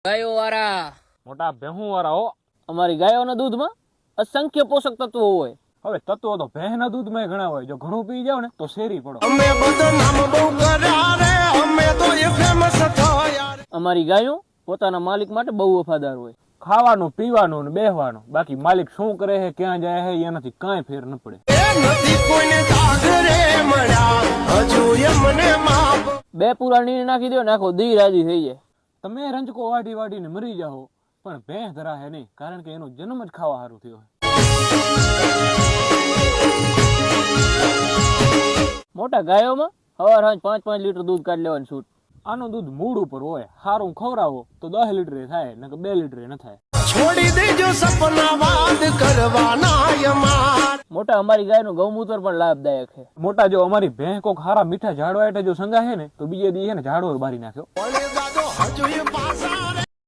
ગાયો વાળા મોટા ભેહું વાળા હો. અમારી ગાયોના દૂધમાં અસંખ્ય પોષક તત્વો હોય. હવે તત્વો તો ભેંના દૂધમાં ઘણા હોય. જો ઘણું પી જાવ ને તો શેરી પડો. અમારી ગાયો પોતાના માલિક માટે બહુ વફાદાર હોય. ખાવાનું પીવાનું ને બેહવાનું, બાકી માલિક શું કરે છે ક્યાં જાય છે એનાથી કાંઈ ફેર ન પડે. બે પૂરા નીર નાખી દો ને આખો દી રાજી થઈ જાય. તમે રંજકો વાઢી વાઢીને મરી જાઓ પણ ભેંસ ધરાહે નહીં, કારણ કે એનો જન્મ જ ખાવા સારું થયો. મોટા ગાયોમાં સવાર સાંજ 5-5 લીટર દૂધ કાઢી લેવાનું છૂટ. આનું દૂધ મૂડ ઉપર હોય. સારું ખવડાવો તો 10 લીટર થાય, ને 2 લીટર ન થાય. છોડી દેજો સપના વાદ કરવાના યમાર. મોટા અમારી ગાયનું ગૌમૂત્ર પણ લાભદાયક છે. મોટા જો અમારી ભેંસ કોક હારા મીઠા ઝાડવા એટલે જો સંગાહે ને તો બીજે દી છે ને ઝાડવો બારી નાખ્યો.